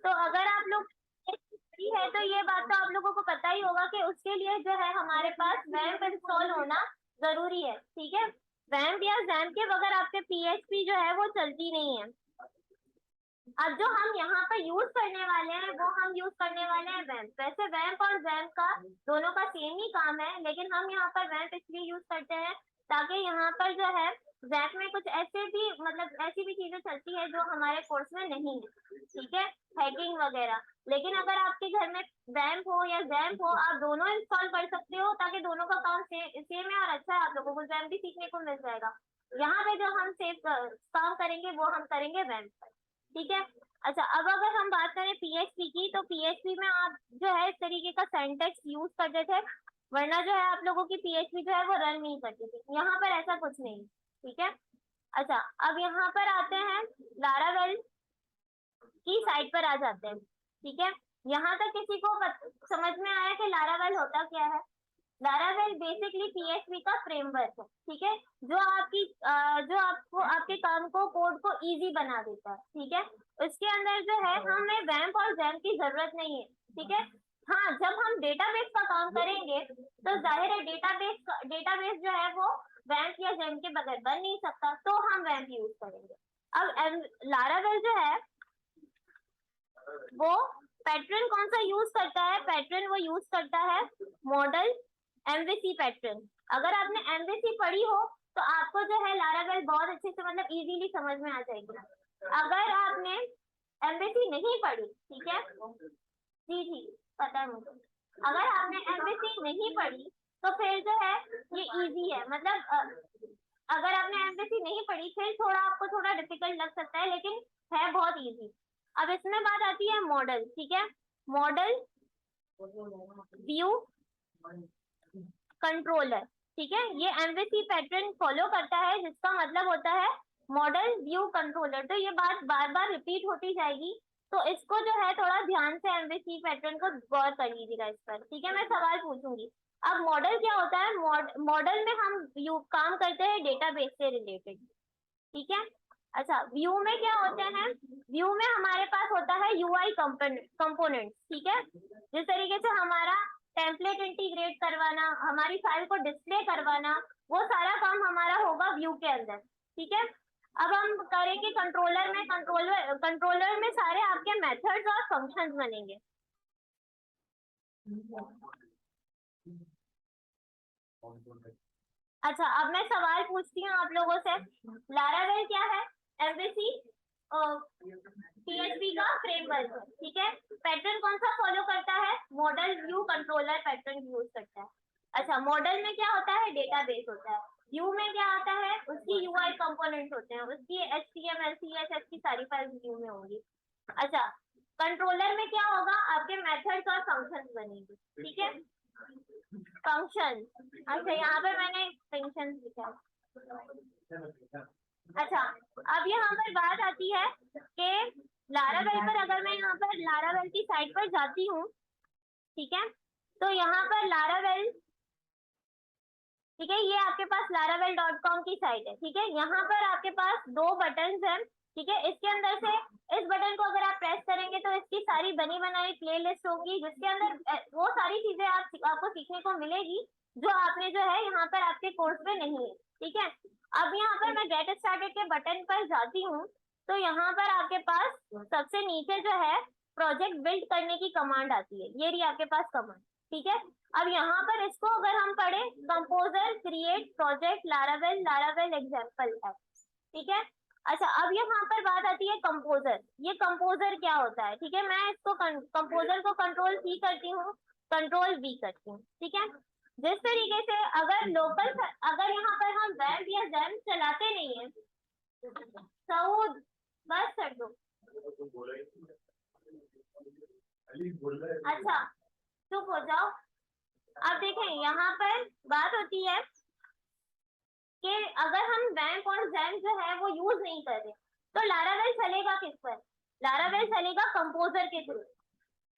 तो अगर आप लोग है तो ये बात तो आप लोगों को पता ही होगा कि उसके लिए जो है हमारे पास वैम्प इंस्टॉल होना जरूरी है, ठीक है। वैम्प या जैम्प के बगैर आपके पीएचपी जो है वो चलती नहीं है। अब जो हम यहाँ पर यूज करने वाले हैं वो हम यूज करने वाले हैं वैम्प। वैसे वैम्प और जैम्प का दोनों का सेम ही काम है, लेकिन हम यहाँ पर वैम्प इसलिए यूज करते हैं ताकि यहाँ पर जो है जैम्प में कुछ ऐसे भी मतलब ऐसी भी चीजें चलती है जो हमारे कोर्स में नहीं है, ठीक है, हैकिंग वगैरह। लेकिन अगर आपके घर में वैम्प हो या जैम्प हो, आप दोनों इंस्टॉल कर सकते हो ताकि दोनों का काम सेम है और अच्छा है, आप लोगों को जैम्प भी सीखने को मिल जाएगा। यहाँ पे जो हम सेफ काम करेंगे वो हम करेंगे वैम्प पर, ठीक है। अच्छा, अब अगर हम बात करें पीएचपी की, तो पीएचपी में आप जो है इस तरीके का सिंटैक्स यूज करते थे, वरना जो है आप लोगों की पीएचपी जो है वो रन नहीं करती थी। यहाँ पर ऐसा कुछ नहीं, ठीक है। अच्छा, अब यहाँ पर आते हैं लारावेल की साइड पर आ जाते हैं, ठीक है। यहाँ तक किसी को समझ में आया कि लारावेल होता क्या है? लारावेल बेसिकली पीएचपी का फ्रेमवर्क है, ठीक है, जो आपको आपके काम को कोड को इजी बना देता है, ठीक है। उसके अंदर जो है हमें वैम्प और जैम्प की जरूरत नहीं है, ठीक है। हाँ, जब हम डेटाबेस का काम करेंगे तो जाहिर है डेटाबेस जो है वो वैम्प या जैम्प के बगैर बन नहीं सकता, तो हम वैम्प यूज करेंगे। अब लारावेल जो है वो पैटर्न कौन सा यूज करता है? पैटर्न वो यूज करता है मॉडल एमवीसी पैटर्न। अगर आपने एमवीसी पढ़ी हो तो आपको जो है लारावेल बहुत अच्छे से मतलब इजीली समझ में आ जाएगी। अगर आपने एमवीसी नहीं पढ़ी, ठीक है, जी ठीक, पता है मुझे, अगर आपने एमवीसी नहीं पढ़ी तो फिर जो है ये इजी है, मतलब अगर आपने एमवीसी नहीं पढ़ी फिर थोड़ा आपको थोड़ा डिफिकल्ट लग सकता है, लेकिन है बहुत इजी। अब इसमें बात आती है मॉडल, ठीक है। मॉडल व्यू कंट्रोलर, ठीक है, ये एमवीसी पैटर्न फॉलो करता है, जिसका मतलब होता है मॉडल व्यू कंट्रोलर। तो ये बात बार बार रिपीट होती जाएगी, तो इसको जो है थोड़ा ध्यान से एमवीसी पैटर्न को गौर कर लीजिएगा इस पर, ठीक है। मैं सवाल पूछूंगी। अब मॉडल क्या होता है? मॉडल में हम काम करते हैं डेटाबेस से रिलेटेड, ठीक है। अच्छा, व्यू में क्या होते हैं? व्यू में हमारे पास होता है यूआई कंपोनेंट, ठीक है, जिस तरीके से हमारा टेम्पलेट इंटीग्रेट करवाना, हमारी फाइल को डिस्प्ले करवाना, वो सारा काम हमारा होगा व्यू के अंदर, ठीक है। अब हम करेंगे कंट्रोलर में सारे आपके मेथड्स और फंक्शंस बनेंगे। अच्छा, अब मैं सवाल पूछती हूँ आप लोगों से, लारावेल क्या है? एमवीसी पीएचपी का फ्रेमवर्क है, ठीक है। पैटर्न कौन सा फॉलो करता है? Model view controller pattern use करता है। अच्छा, मॉडल में क्या होता है? डेटाबेस होता है। व्यू में क्या आता है? उसकी यूआई कंपोनेंट होते हैं, उसकी एचटीएमएल सीएसएस की सारी फाइल्स व्यू में होंगी। अच्छा, कंट्रोलर में क्या होगा? आपके मेथड्स और फंक्शंस बनेंगे, ठीक है। फंक्शन, अच्छा यहाँ पर मैंने फंक्शन लिखा है। अच्छा, अब यहाँ पर बात आती है कि लारावेल पर, अगर मैं यहाँ पर लारावेल की साइट पर जाती हूँ, ठीक है, तो यहाँ पर लारावेल, ठीक है, ये आपके पास laravel.com की साइट है, ठीक है। यहाँ पर आपके पास दो बटन हैं, ठीक है। इसके अंदर से इस बटन को अगर आप प्रेस करेंगे तो इसकी सारी बनी बनाई प्लेलिस्ट होगी, जिसके अंदर वो सारी चीजें आपको सीखने को मिलेगी जो आपने जो है यहाँ पर आपके कोर्स में नहीं है, ठीक है। अब यहाँ पर मैं गेट स्टार्टेड के बटन पर जाती हूँ, तो यहाँ पर आपके पास सबसे नीचे जो है प्रोजेक्ट बिल्ड करने की कमांड आती है, ये रही आपके पास कमांड, ठीक है। अब यहाँ पर इसको अगर हम पढ़े, composer create project Laravel example है, ठीक है। अच्छा, अब यहाँ पर बात आती है कंपोजर। ये कंपोजर क्या होता है? ठीक है, मैं इसको कंपोजर को कंट्रोल सी करती हूँ, कंट्रोल वी करती हूँ, ठीक है। जिस तरीके से अगर यहाँ पर हम वैम्प या जैम्प चलाते नहीं है, सऊद बस कर दो। अच्छा, चुप हो जाओ। अब देखें, यहाँ पर बात होती है कि अगर हम वैम्प और जैम्प जो है वो यूज नहीं कर रहे, तो लारावेल चलेगा किस पर? लारावेल चलेगा कंपोजर के थ्रू,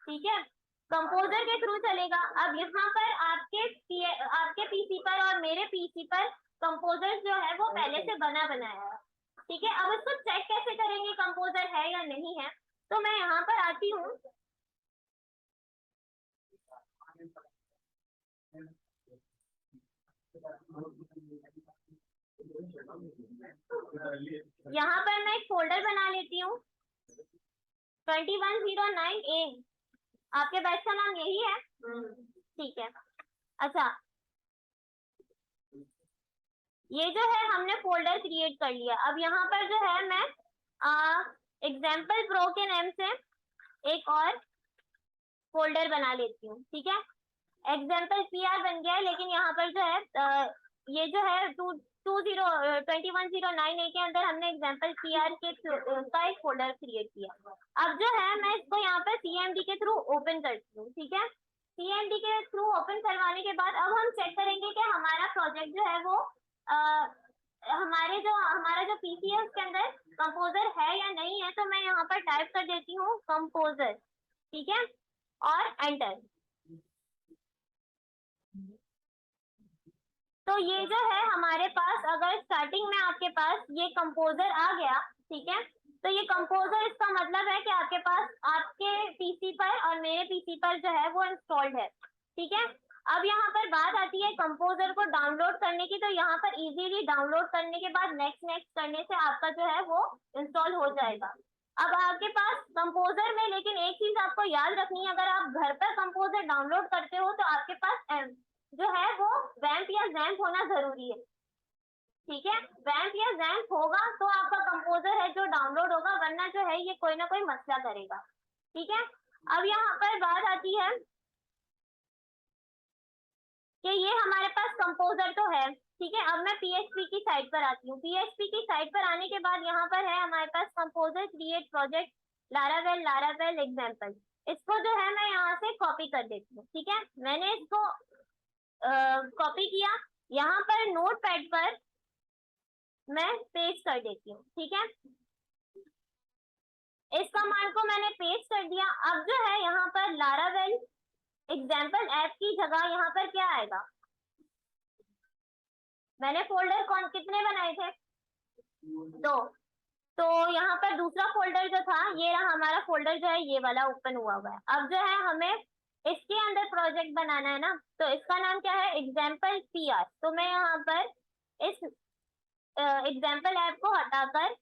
ठीक है, कंपोजर के थ्रू चलेगा। अब यहाँ पर आपके पीसी पर और मेरे पीसी पर कंपोजर जो है वो पहले से बना बनाया है, ठीक है। अब इसको चेक कैसे करेंगे कंपोजर है या नहीं है? तो मैं यहाँ पर आती हूँ, यहाँ पर मैं एक फोल्डर बना लेती हूँ 2109A। आपके बैच का नाम यही है? ठीक है। अच्छा, ये जो है हमने फोल्डर क्रिएट कर लिया। अब यहाँ पर जो है मैं एग्जाम्पल प्रो के नाम से एक और फोल्डर बना लेती हूँ। ठीक है, एग्जाम्पल PR बन गया है, लेकिन यहाँ पर जो है ये जो है 2109A के अंदर हमने एग्जाम्पल PR के का एक फोल्डर क्रिएट किया। अब जो है मैं इसको यहाँ पर CMD के थ्रू ओपन करती हूँ। ठीक है, CMD के थ्रू ओपन करवाने के बाद अब हम चेक करेंगे कि हमारा प्रोजेक्ट जो है वो हमारा जो PC है उसके अंदर कंपोजर है या नहीं है। तो मैं यहाँ पर टाइप कर देती हूँ कंपोजर। ठीक है, और एंटर। तो ये जो है हमारे पास, अगर स्टार्टिंग में आपके पास ये कंपोजर आ गया, ठीक है, तो ये कंपोजर इसका मतलब है कि आपके पास आपके पीसी पर और मेरे पीसी पर जो है वो इंस्टॉल्ड है। ठीक है, अब यहाँ पर बात आती है कंपोजर को डाउनलोड करने की। तो यहाँ पर इजीली डाउनलोड करने के बाद नेक्स्ट नेक्स्ट करने से आपका जो है वो इंस्टॉल हो जाएगा। अब आपके पास कंपोजर में, लेकिन एक चीज आपको याद रखनी है, अगर आप घर पर कंपोजर डाउनलोड करते हो तो आपके पास जो है वो वैम्प या जैम्प होना जरूरी है। ठीक है, वैम्प या जैम्प होगा तो आपका कंपोजर है जो डाउनलोड होगा, वरना जो है ये कोई ना कोई मसला करेगा। ठीक है, अब यहाँ पर बात आती है कि ये हमारे पास कंपोजर तो है। ठीक है, अब मैं PHP की साइट पर आती हूँ। PHP की साइट पर आने के बाद यहाँ पर है हमारे पास composer create project Laravel example. इसको जो है मैं यहाँ से कॉपी कर देती हूँ। ठीक है, मैंने इसको कॉपी किया, यहाँ पर नोट पैड पर मैं पेस्ट कर देती हूँ। ठीक है, इस कमांड को मैंने पेस्ट कर दिया। अब जो है यहाँ पर लारावेल एग्जाम्पल ऐप की जगह यहाँ पर क्या आएगा, मैंने फोल्डर कितने बनाए थे? 2। तो यहाँ पर दूसरा फोल्डर जो था, ये रहा हमारा फोल्डर जो है, ये वाला ओपन हुआ है। अब जो है हमें इसके अंदर प्रोजेक्ट बनाना है ना, तो इसका नाम क्या है? Example PR। तो मैं यहाँ पर इस एग्जाम्पल ऐप को हटाकर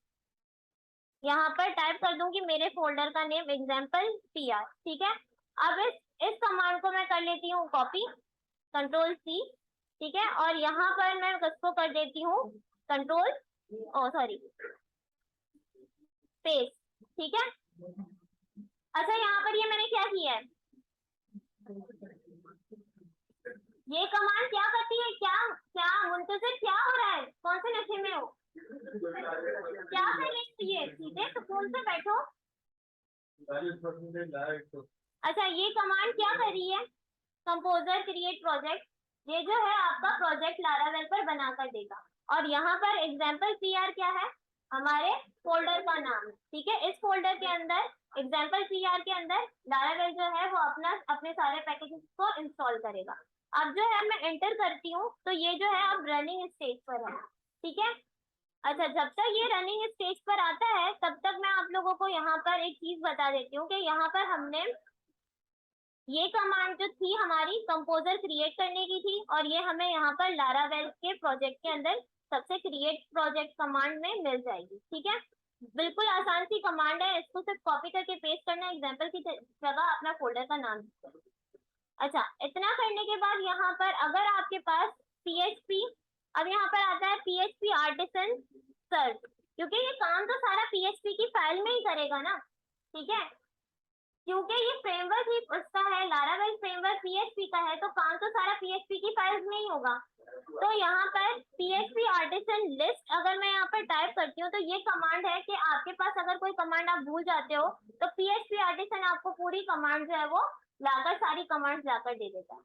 यहाँ पर टाइप कर दूंगी मेरे फोल्डर का नेम एग्जाम्पल PR। ठीक है, अब इस कमांड को मैं कर लेती हूँ कॉपी, Ctrl+C। ठीक है, और यहाँ पर मैं इसको कर देती हूँ पेस्ट। ठीक है, अच्छा यहाँ पर ये मैंने क्या किया है, ये कमांड क्या करती है? क्या क्या मुंतजिर क्या हो रहा है? कौन से नशे में हो? क्या कर रही है? सीधे सुकून से बैठो। अच्छा, ये कमांड क्या कर रही है? कंपोजर क्रिएट प्रोजेक्ट, ये जो है आपका प्रोजेक्ट लारावेल पर बना कर देगा। और यहाँ पर एग्जाम्पल PR क्या है? हमारे फोल्डर का नाम। ठीक है, इस फोल्डर के अंदर एग्जाम्पल PR के अंदर लारावेल जो है वो अपने सारे पैकेजेस को इंस्टॉल करेगा। अब जो है मैं एंटर करती हूँ तो ये जो है अब रनिंग स्टेज पर है। ठीक है, अच्छा, जब तक ये रनिंग स्टेज पर आता है तब तक मैं आप लोगों को यहाँ पर एक चीज बता देती हूँ कि यहाँ पर हमने ये कमांड जो थी हमारी कंपोजर क्रिएट करने की थी, और ये हमें यहाँ पर लारावेल के प्रोजेक्ट के अंदर सबसे क्रिएट प्रोजेक्ट कमांड में मिल जाएगी। ठीक है, बिल्कुल आसान सी कमांड है, इसको सिर्फ कॉपी करके पेस्ट करना, एग्जाम्पल की जगह अपना फोल्डर का नाम। अच्छा, इतना करने के बाद यहाँ पर अगर आपके पास PHP, अब यहाँ पर आता है PHP आर्टिसन सर्च, क्योंकि ये काम तो सारा PHP की फाइल में ही करेगा ना। ठीक है, क्योंकि ये फ्रेमवर्क ही उसका है, लारावेल फ्रेमवर्क PHP का है, तो काम तो सारा PHP की फाइल्स में ही होगा। तो यहाँ पर PHP आर्टिसन लिस्ट अगर मैं यहाँ पर टाइप करती हूँ तो ये कमांड है कि आपके पास अगर कोई कमांड आप भूल जाते हो तो PHP आर्टिसन आपको पूरी कमांड जो है वो लाकर सारी कमांड्स लाकर दे देता है।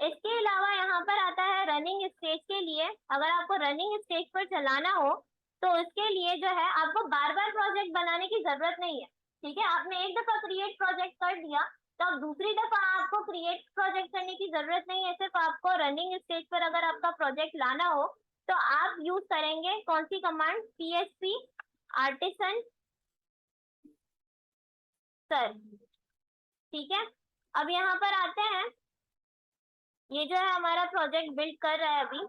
इसके अलावा यहाँ पर आता है रनिंग स्टेज के लिए, अगर आपको रनिंग स्टेज पर चलाना हो तो उसके लिए जो है आपको बार बार प्रोजेक्ट बनाने की जरूरत नहीं है। ठीक है, आपने एक दफा क्रिएट प्रोजेक्ट कर दिया तो अब दूसरी दफा आपको क्रिएट प्रोजेक्ट करने की जरूरत नहीं है। सिर्फ आपको रनिंग स्टेज पर अगर आपका प्रोजेक्ट लाना हो तो आप यूज करेंगे कौन सी कमांड? PHP artisan sir. ठीक है, अब यहाँ पर आते हैं, ये जो है हमारा प्रोजेक्ट बिल्ड कर रहा है अभी।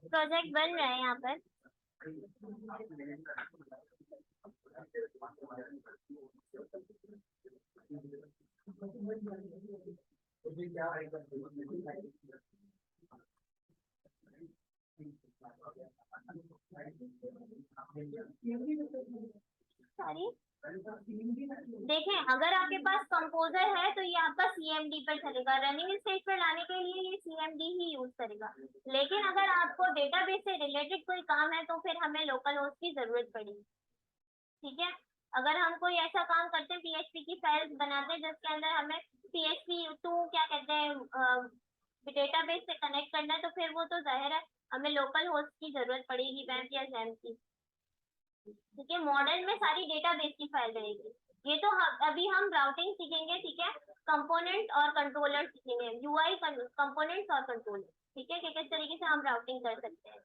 प्रोजेक्ट बन रहा है यहाँ पर। सॉरी, देखें, अगर आपके पास कंपोजर है तो ये आपका सीएमडी पर चलेगा, रनिंग स्टेज पर लाने के लिए ये सीएमडी ही यूज करेगा। लेकिन अगर आपको डेटाबेस से रिलेटेड कोई काम है तो फिर हमें लोकल होस्ट की जरूरत पड़ेगी। ठीक है, अगर हम कोई ऐसा काम करते हैं, पीएचपी की फाइल्स बनाते हैं जिसके अंदर हमें पीएचपी टू क्या कहते हैं डेटाबेस से कनेक्ट करना है, तो फिर वो तो जाहिर है हमें लोकल होस्ट की जरूरत पड़ेगी, वैम्प या जैम्प की। ठीक है, मॉडल में सारी डेटाबेस की फाइल रहेगी। ये तो अभी हम राउटिंग सीखेंगे। ठीक है, कंपोनेंट और कंट्रोलर सीखेंगे, यूआई कंपोनेंट्स और कंट्रोलर। ठीक है, कि किस तरीके से हम राउटिंग कर सकते हैं।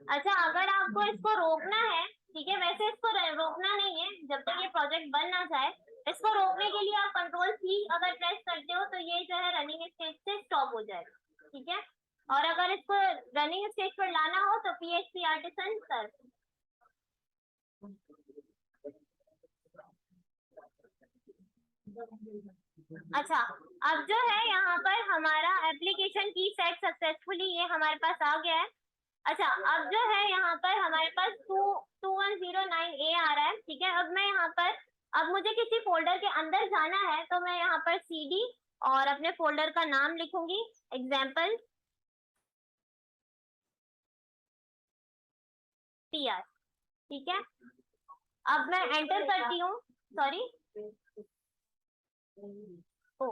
अच्छा, अगर आपको इसको रोकना है, ठीक है, वैसे इसको रोकना नहीं है जब तक ये प्रोजेक्ट बन ना जाए। इसको रोकने के लिए आप कंट्रोल सी अगर प्रेस करते हो तो ये जो है रनिंग स्टेज से स्टॉप हो जाएगा। ठीक है, और अगर इसको रनिंग स्टेज पर लाना हो तो पीएचपी आर्टिसन सर। अच्छा, अब जो है यहाँ पर हमारा एप्लीकेशन की सेट सक्सेसफुली ये हमारे पास आ गया है। अच्छा, अब जो है यहाँ पर हमारे पास 2109A आ रहा है। ठीक है, अब मैं यहाँ पर, अब मुझे किसी फोल्डर के अंदर जाना है तो मैं यहाँ पर CD और अपने फोल्डर का नाम लिखूंगी, एग्जाम्पल TR। ठीक है, अब मैं एंटर करती हूँ। सॉरी, ओ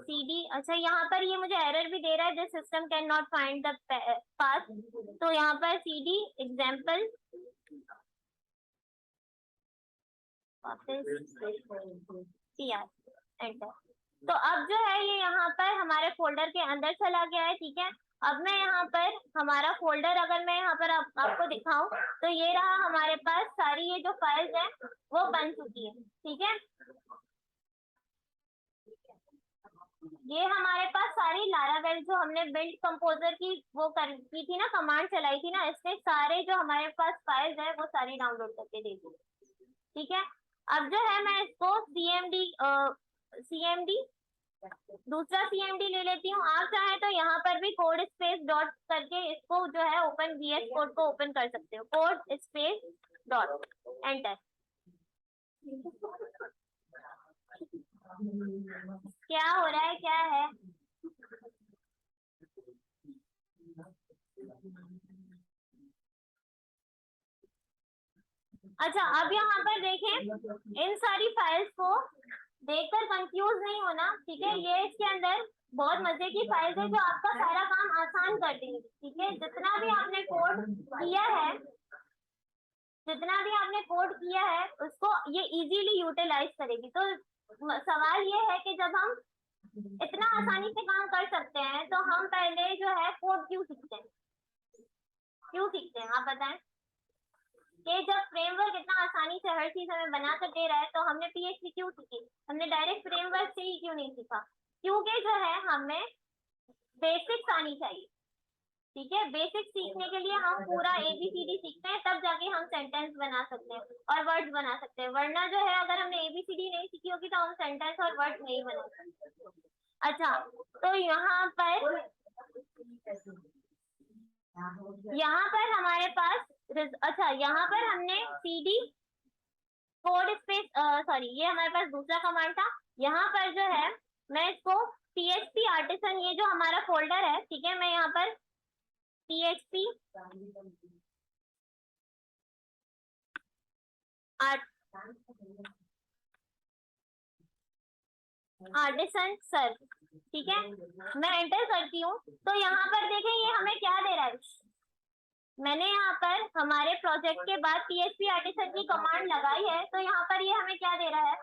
CD। अच्छा, यहाँ पर ये मुझे एरर भी दे रहा है, this system can not find the path. तो यहाँ पर CD एग्जाम्पल TR, एंटर। तो अब जो है ये यहाँ पर हमारे फोल्डर के अंदर चला गया है। ठीक है, अब मैं यहाँ पर हमारा फोल्डर अगर मैं यहाँ पर आपको दिखाऊं तो ये रहा, हमारे पास सारी ये जो फाइल्स है वो बन चुकी है। ठीक है, ये हमारे पास सारी लारावेल जो हमने बिल्ड कंपोजर की वो की थी ना, कमांड चलाई थी ना, इसने सारे जो हमारे पास फाइल्स है वो सारी डाउनलोड करके दे दी। ठीक है, अब जो है मैं इसको सीएमडी दूसरा सीएमडी ले लेती हूँ। आप चाहे तो यहाँ पर भी कोड स्पेस डॉट करके इसको जो है ओपन VS कोड को ओपन कर सकते हो, कोड स्पेस डॉट, एंटर। क्या हो रहा है, क्या है? अच्छा, अब यहाँ पर देखें, इन सारी फाइल्स को देखकर कंफ्यूज नहीं होना। ठीक है, ये इसके अंदर बहुत मजे की फाइल्स है जो आपका सारा काम आसान कर देंगी। ठीक है, जितना भी आपने कोड किया है, उसको ये इजीली यूटिलाइज करेगी। तो सवाल ये है कि जब हम इतना आसानी से काम कर सकते हैं तो हम पहले जो है कोड क्यों सीखते हैं? आप बताएं कि जब फ्रेमवर्क इतना आसानी से हर चीज हमें बना कर दे रहा है तो हमने PHP क्यों सीखी? हमने डायरेक्ट फ्रेमवर्क से ही क्यों नहीं सीखा? क्योंकि जो है हमें बेसिक्स आनी चाहिए। ठीक है, बेसिक सीखने के लिए हम पूरा ABCD सीखते हैं, तब जाके हम सेंटेंस बना सकते हैं और वर्ड्स बना सकते हैं। वरना जो है अगर हमने ABCD नहीं सीखी होगी तो हम सेंटेंस और वर्ड्स नहीं बना सकते। अच्छा, तो यहाँ पर हमारे पास अच्छा यहाँ पर हमने cd कोड स्पेस सॉरी ये हमारे पास दूसरा कमांड था। यहाँ पर जो है मैं इसको php आर्टिसन, ये जो हमारा फोल्डर है, ठीक है, मैं यहाँ पर php आर्टिसन सर्च, ठीक है, मैं एंटर करती हूँ। तो यहाँ पर देखें ये हमें क्या दे रहा है। मैंने यहाँ पर हमारे प्रोजेक्ट के बाद php आर्टिसन की कमांड लगाई है, तो यहाँ पर ये हमें क्या दे रहा है,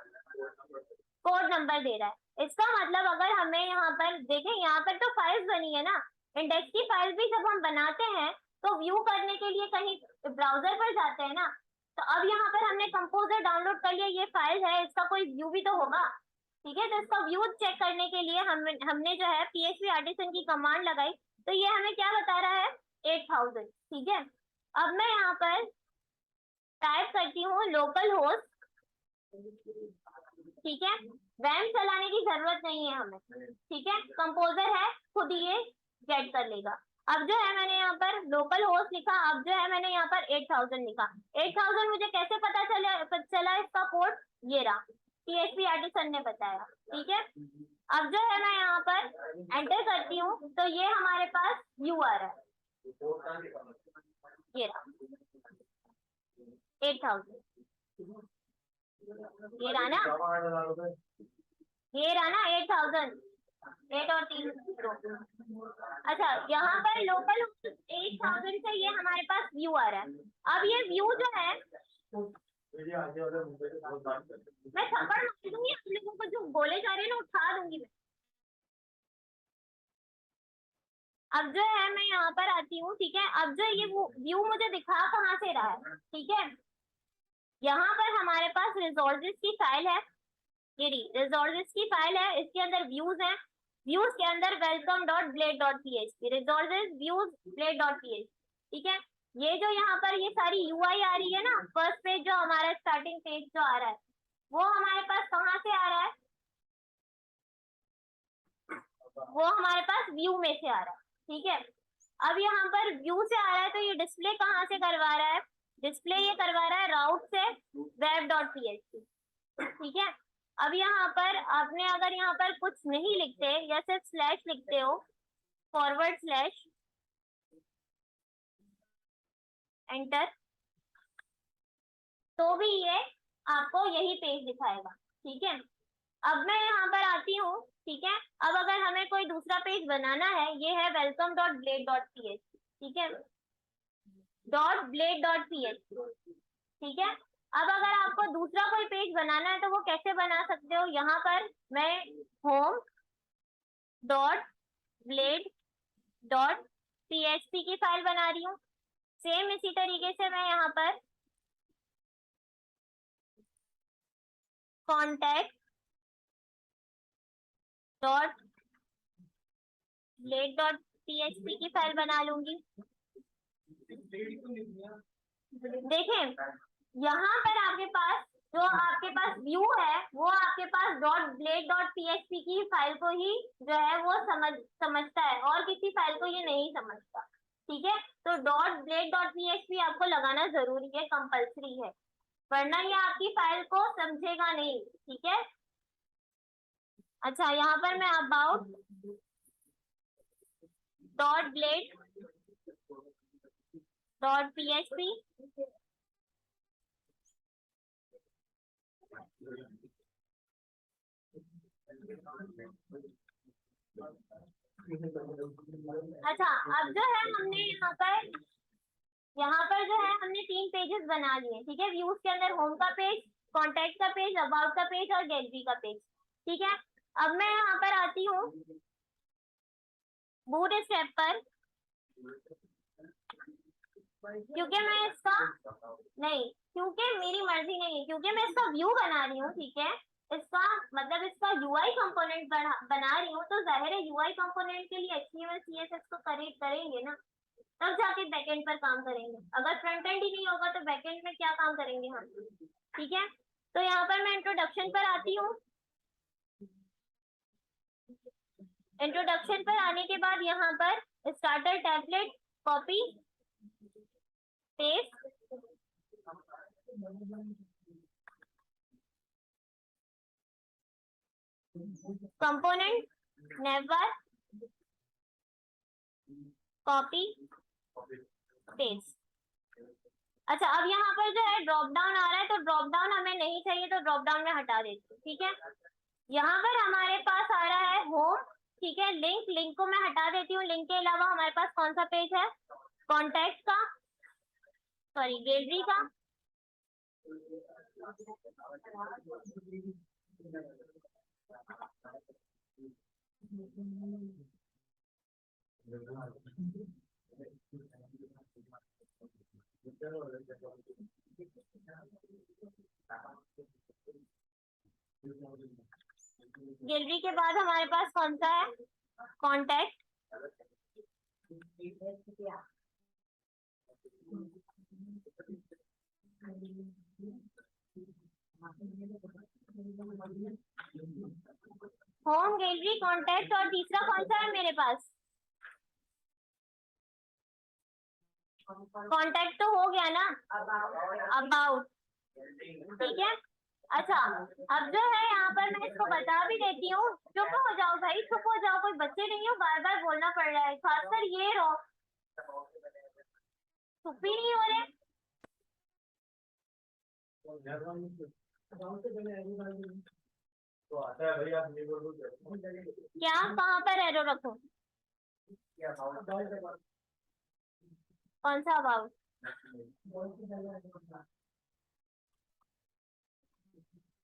कोड नंबर दे रहा है। इसका मतलब अगर हमें यहाँ पर देखें, यहाँ पर तो फाइल्स बनी है ना, इंडेक्स की फाइल भी जब हम बनाते हैं तो व्यू करने के लिए कहीं ब्राउजर पर जाते हैं ना। तो अब यहाँ पर हमने कंपोजर डाउनलोड कर लिया, ये फाइल है, इसका कोई व्यू भी तो होगा, ठीक है। तो इसका व्यू चेक करने के लिए हमने जो है php आर्टिसन की कमांड लगाई, तो ये हमें क्या बता रहा है, 8000, ठीक है। अब मैं यहाँ पर टाइप करती हूँ लोकल होस्ट, ठीक है, वैम चलाने की जरूरत नहीं है हमें, ठीक है, कंपोजर है, खुद ये गेट कर लेगा। अब जो है मैंने यहाँ पर लोकल होस्ट लिखा, अब जो है मैंने यहाँ पर 8000 लिखा। 8000 मुझे कैसे पता चला इसका कोड, ये रहा, php आर्टिसन ने बताया, ठीक है। अब जो है मैं यहाँ पर एंटर करती हूँ, तो ये हमारे पास व्यू आ रहा है, ये रहा 8000, ये रहा ना, ये रहा ना 8000, 8 और 3 जीरो। अच्छा यहाँ पर लोकल 8000 से ये हमारे पास व्यू आ रहा है। अब ये व्यू जो है, मैं थप्पड़ मार दूंगी आप लोगों को, जो बोले जा रहे हैं ना उठा दूंगी मैं। अब जो है मैं यहाँ पर आती हूँ, ठीक है। अब जो ये व्यू मुझे दिखा कहाँ से रहा है, ठीक है, यहाँ पर हमारे पास रिसोर्सेज की फाइल है, ये रिसोर्सेज की फाइल है, इसके अंदर व्यूज हैं, व्यूज के अंदर welcome dot blade dot php, resources views blade dot php, ठीक है। ये जो यहाँ पर ये सारी यूआई आ रही है ना, फर्स्ट पेज जो हमारा स्टार्टिंग पेज जो आ रहा है, वो हमारे पास कहाँ से आ रहा है, वो हमारे पास व्यू में से आ रहा है, ठीक है। अब यहाँ पर व्यू से आ रहा है, तो ये डिस्प्ले कहाँ से करवा रहा है, डिस्प्ले ये करवा रहा है राउट से वेब डॉट php, ठीक है। अब यहाँ पर आपने अगर यहाँ पर कुछ नहीं लिखते या सिर्फ स्लैश लिखते हो, फॉरवर्ड स्लैश एंटर, तो भी ये आपको यही पेज दिखाएगा, ठीक है। अब मैं यहाँ पर आती हूँ, ठीक है। अब अगर हमें कोई दूसरा पेज बनाना है, ये है welcome dot blade dot php, ठीक है, डॉट ब्लेड डॉट php, ठीक है। अब अगर आपको दूसरा कोई पेज बनाना है तो वो कैसे बना सकते हो, यहाँ पर मैं home dot blade dot php की फाइल बना रही हूँ। सेम इसी तरीके से मैं यहाँ पर contact dot blade dot php की फाइल बना लूंगी। देखें यहाँ पर आपके पास जो आपके पास व्यू है, वो आपके पास डॉट ब्लेड डॉट php की फाइल को ही जो है वो समझता है, और किसी फाइल को ये नहीं समझता, ठीक है। तो डॉट ब्लेड डॉट php आपको लगाना जरूरी है, कंपल्सरी है, वरना ये आपकी फाइल को समझेगा नहीं, ठीक है। अच्छा यहाँ पर मैं about dot blade dot php, अच्छा अब जो है हमने यहाँ पर जो है हमने 3 पेजेस बना लिए, ठीक है। व्यूज के अंदर होम का पेज, कॉन्टैक्ट का पेज, अबाउट का पेज और गैलरी का पेज, ठीक है। अब मैं यहाँ पर आती हूँ बूट स्टेप पर, क्योंकि मैं इसका नहीं, क्योंकि मेरी मर्जी नहीं है, क्योंकि मैं इसका व्यू बना रही हूँ, ठीक है, इसका मतलब इसका यूआई कंपोनेंट बना रही हूँ, तो जाहिर है यूआई कंपोनेंट के लिए HTML CSS को करेंगे ना, तब जाके बैकएंड पर काम करेंगे। अगर फ्रंट एंड ही नहीं होगा तो बैकएंड में क्या काम करेंगे हम, ठीक है। तो यहाँ पर मैं इंट्रोडक्शन पर आती हूँ, इंट्रोडक्शन पर आने के बाद यहाँ पर starter template copy page component never copy paste. अच्छा, अब यहाँ पर जो है ड्रॉप डाउन आ रहा है, तो ड्रॉप डाउन हमें नहीं चाहिए, तो ड्रॉप डाउन में हटा देती हूँ। ठीक है, यहाँ पर हमारे पास आ रहा है होम। ठीक है, लिंक, लिंक को मैं हटा देती हूँ। लिंक के अलावा हमारे पास कौन सा पेज है? कॉन्टैक्ट का, सॉरी गैलरी का। गैलरी के बाद हमारे पास कौन सा है? कॉन्टैक्ट। होम, गैलरी, कॉन्टैक्ट, और तीसरा कौन सा है मेरे पास? कॉन्टैक्ट तो हो गया ना, अबाउट। ठीक है, अच्छा अब जो है यहाँ पर मैं इसको बता भी देती हूँ। चुप हो जाओ भाई, चुप हो जाओ, कोई बच्चे नहीं हो, बार बार बोलना पड़ रहा है, खासकर ये रो, चुप ही नहीं हो रहे। क्या, कहाँ पर एरो रखो? कौन सा अबाउट?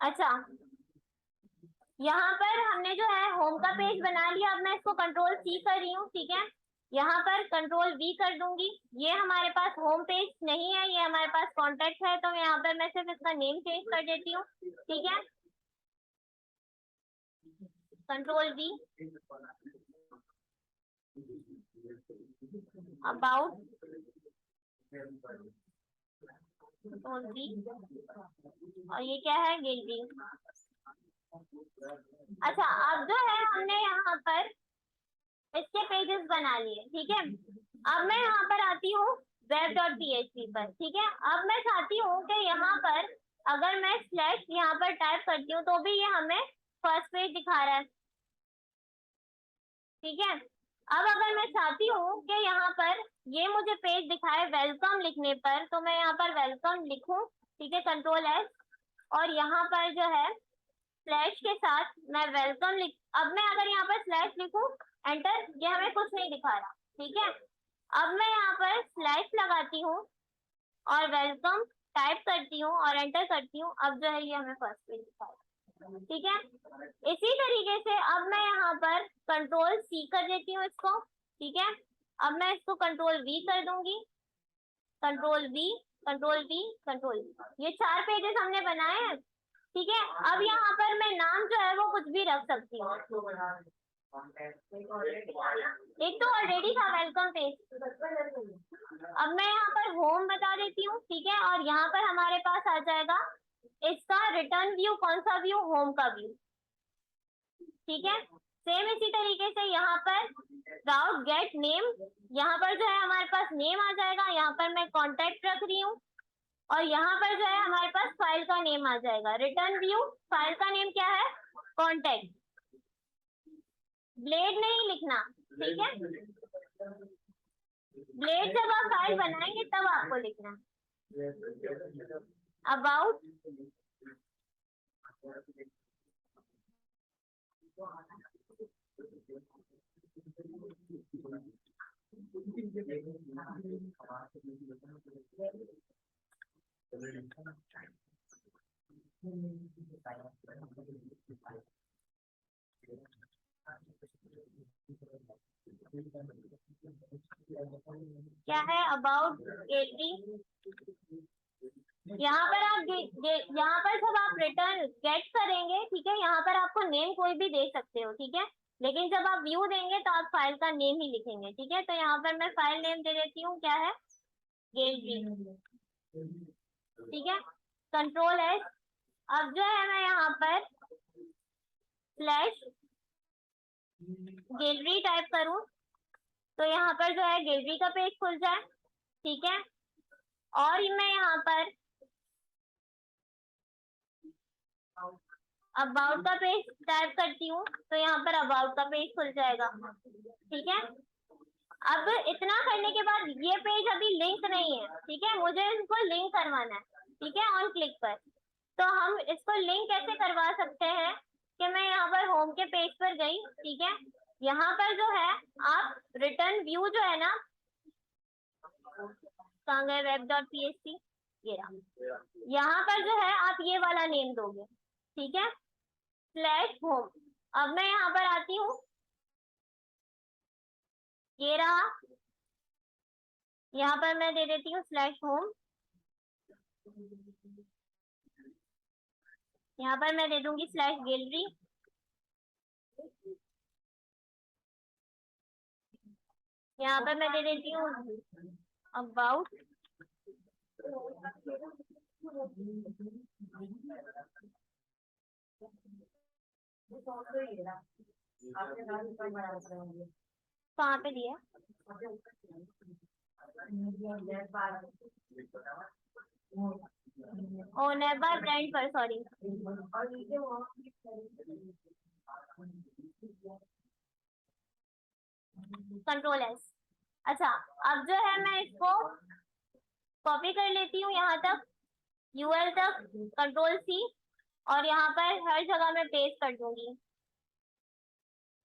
अच्छा, यहाँ पर हमने जो है होम का पेज बना लिया। अब मैं इसको कंट्रोल सी कर रही हूँ। ठीक है, यहाँ पर कंट्रोल वी कर दूंगी। ये हमारे पास होम पेज नहीं है, ये हमारे पास कॉन्टैक्ट है, तो यहाँ पर मैं सिर्फ इसका नेम चेंज कर देती हूँ। ठीक है, control we, about, control we, और ये क्या है? गैलरी। अच्छा, अब जो है हमने यहाँ पर इसके पेजेस बना लिए। ठीक है, अब मैं यहाँ पर आती हूँ web.php पर। ठीक है, अब मैं चाहती हूँ कि यहाँ पर अगर मैं स्लैश यहाँ पर टाइप करती हूँ तो भी ये हमें फर्स्ट पेज दिखा रहा है। ठीक है, अब अगर मैं चाहती हूँ कि यहाँ पर ये मुझे पेज दिखाए वेलकम लिखने पर, तो मैं यहाँ पर वेलकम लिखूँ। ठीक है, कंट्रोल एस, और यहाँ पर जो है स्लैश के साथ मैं वेलकम लिख, अब मैं अगर यहाँ पर स्लैश लिखूं, एंटर, ये हमें कुछ नहीं दिखा रहा। ठीक है, अब मैं यहाँ पर स्लैश लगाती हूँ और वेलकम टाइप करती हूँ और एंटर करती हूँ। अब जो है ये हमें फर्स्ट पेज दिखा रहा है। ठीक है, इसी तरीके से अब मैं यहाँ पर कंट्रोल सी कर देती हूँ इसको। ठीक है, अब मैं इसको कंट्रोल वी कर दूंगी, control we, control we, control we. ये 4 पेजेस हमने बनाए हैं। ठीक है, अब यहाँ पर मैं नाम जो है वो कुछ भी रख सकती हूँ। एक तो ऑलरेडी था वेलकम पेज। अब मैं यहाँ पर होम बता देती हूँ। ठीक है, और यहाँ पर हमारे पास आ जाएगा इसका रिटर्न व्यू। कौन सा व्यू? होम का व्यू। ठीक है, सेम इसी तरीके से यहाँ पर राउट गेट नेम, यहाँ पर जो है हमारे पास नेम आ जाएगा। यहाँ पर मैं कॉन्टैक्ट रख रही हूँ, और यहाँ पर जो है हमारे पास फाइल का नेम आ जाएगा। रिटर्न व्यू, फाइल का नेम क्या है? कॉन्टैक्ट। ब्लेड नहीं लिखना। ठीक है, ब्लेड जब आप फाइल बनाएंगे तब आपको लिखना। अबाउट, क्या है? About gallery. यहाँ पर आप यहाँ पर जब आप रिटर्न गेट करेंगे, ठीक है, यहाँ पर आपको नेम कोई भी दे सकते हो। ठीक है, लेकिन जब आप व्यू देंगे तो आप फाइल का नेम ही लिखेंगे। ठीक है, तो यहाँ पर मैं फाइल नेम दे देती हूँ, क्या है? गैलरी। ठीक है, कंट्रोल एस। अब जो है मैं यहाँ पर स्लैश गैलरी टाइप करूँ तो यहाँ पर जो है गैलरी का पेज खुल जाए। ठीक है, और मैं यहाँ पर अबाउट का पेज टाइप करती हूँ तो यहाँ पर अबाउट का पेज खुल जाएगा। ठीक है, अब इतना करने के बाद ये पेज अभी लिंक नहीं है, ठीक है, मुझे इसको लिंक करवाना है। ठीक है, ऑन क्लिक पर। तो हम इसको लिंक कैसे करवा सकते हैं कि मैं यहाँ पर होम के पेज पर गई। ठीक है, यहाँ पर जो है आप रिटर्न व्यू जो है ना, कहाँ गए web.php, ये रहा। यहाँ पर जो है आप ये वाला नेम दोगे। ठीक है, स्लैश होम। अब मैं यहाँ पर आती हूँ, ये रहा, यहाँ पर मैं दे देती हूँ स्लैश होम। यहाँ पर मैं दे दूंगी स्लैश गैलरी। यहाँ पर मैं दे देती हूँ अबाउट। कहाँ पे दिया? ओ नेवर ब्रांड पर, सॉरी। Control S. अच्छा, अब जो है मैं इसको कॉपी कर लेती हूँ यहाँ तक, यूएल तक, कंट्रोल सी, और यहाँ पर हर जगह मैं पेस्ट कर दूंगी,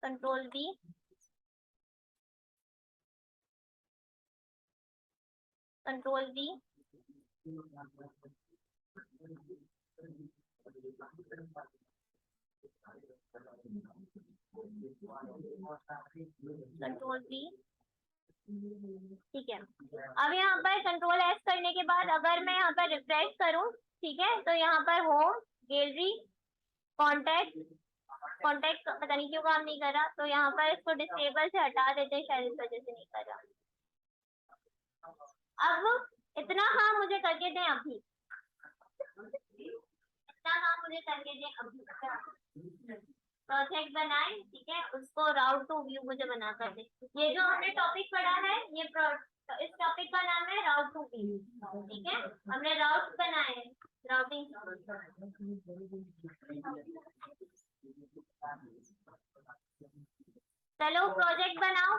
control we, control we, control we. ठीक है, अब यहाँ पर कंट्रोल एस करने के बाद अगर मैं यहाँ पर रिफ्रेश करूँ, ठीक है, तो यहाँ पर होम, गैलरी, कॉन्टैक्ट, कॉन्टैक्ट पता नहीं क्यों काम नहीं कर रहा, तो यहाँ पर इसको डिसेबल से हटा देते हैं, शायद इस वजह से नहीं कर रहा। अब इतना काम मुझे करके दें अभी, इतना काम मुझे करके दें अभी। प्रोजेक्ट बनाए, ठीक है, उसको राउट टू व्यू मुझे बना कर दे। ये जो हमने टॉपिक पढ़ा है, ये इस टॉपिक का नाम है राउट टू व्यू। ठीक है, हमने राउट बनाए हैं, राउटिंग। चलो प्रोजेक्ट बनाओ।